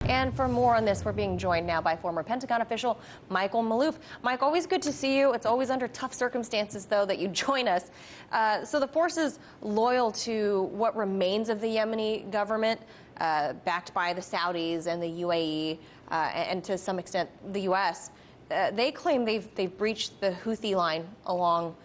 And for more on this, we're being joined now by former Pentagon official Michael Maloof. Mike, always good to see you. It's always under tough circumstances, though, that you join us. So the forces loyal to what remains of the Yemeni government, backed by the Saudis and the UAE, and to some extent the U.S., they claim they've breached the Houthi line along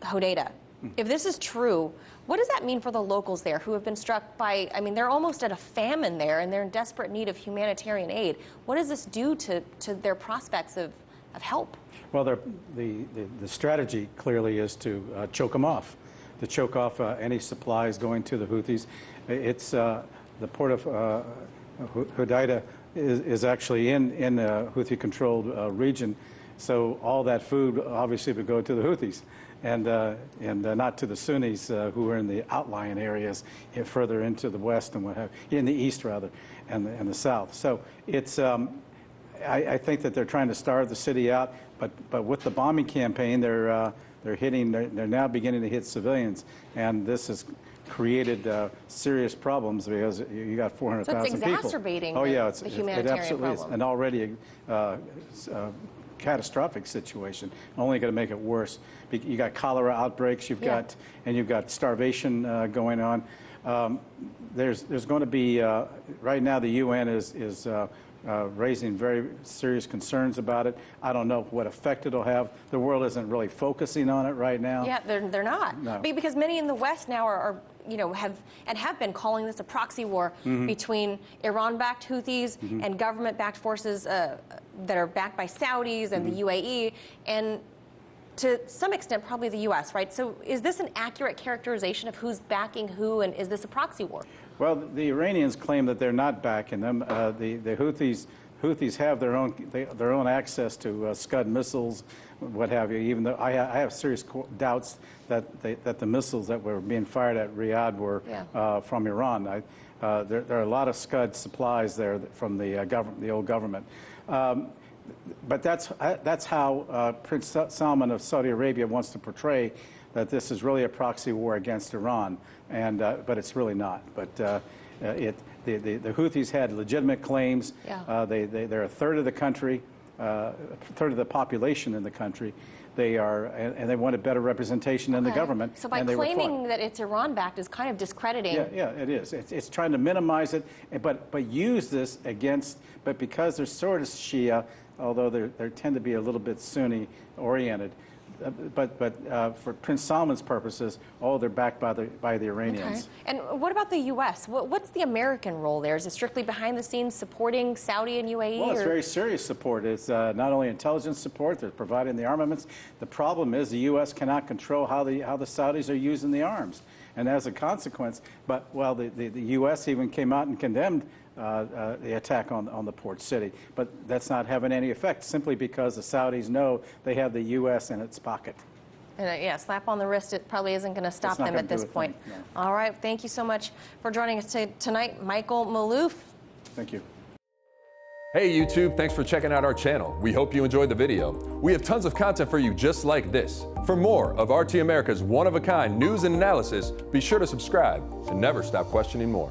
Hodeida. If this is true, what does that mean for the locals there who have been struck by, I mean, they're almost at a famine there and they're in desperate need of humanitarian aid. What does this do to their prospects of help? Well, the strategy clearly is to choke them off, any supplies going to the Houthis. It's the port of Hodeida is actually in a Houthi-controlled region, so all that food obviously would go to the Houthis, and not to the Sunnis who are in the outlying areas further into the west and what have in the east rather, and the south. So it's I think that they're trying to starve the city out, but with the bombing campaign, they're now beginning to hit civilians, and this has created serious problems because you got 400,000 people. So it's exacerbating the humanitarian it absolutely problem. Is an already catastrophic situation, only going to make it worse. You got cholera outbreaks, you've got starvation going on. There's going to be right now the UN is raising very serious concerns about it. I don't know what effect it'll have. The world isn't really focusing on it right now. Yeah, they're not. No. Because many in the West now are have been calling this a proxy war between Iran-backed Houthis and government-backed forces that are backed by Saudis and the UAE, and to some extent probably the U.S., right? So is this an accurate characterization of who's backing who, and is this a proxy war? Well, the Iranians claim that they're not backing them. The Houthis have their own access to Scud missiles, what have you. Even though I have serious doubts that the missiles that were being fired at Riyadh were from Iran. There are a lot of Scud supplies there from the old government. But that's how Prince Salman of Saudi Arabia wants to portray that this is really a proxy war against Iran, and but it's really not. But the Houthis had legitimate claims. They're a third of the country, a third of the population in the country. They are, and they want a better representation in the government. So by claiming that it's Iran-backed is kind of discrediting. Yeah, it is. It's trying to minimize it, but use this against. But because they're sort of Shia, although they tend to be a little bit Sunni-oriented. But for Prince Salman's purposes, they're backed by the Iranians. Okay. And what about the U.S.? What's the American role there? Is it strictly behind the scenes supporting Saudi and UAE? Well, it's very serious support. It's not only intelligence support, they're providing the armaments. The problem is the U.S. cannot control how the Saudis are using the arms. And as a consequence, the U.S. even came out and condemned the attack on the port city. But that's not having any effect, simply because the Saudis know they have the U.S. in its pocket. And slap on the wrist, it probably isn't going to stop them at this point. No. All right, thank you so much for joining us tonight, Michael Maloof. Thank you. Hey YouTube, thanks for checking out our channel. We hope you enjoyed the video. We have tons of content for you just like this. For more of RT America's one-of-a-kind news and analysis, be sure to subscribe and never stop questioning more.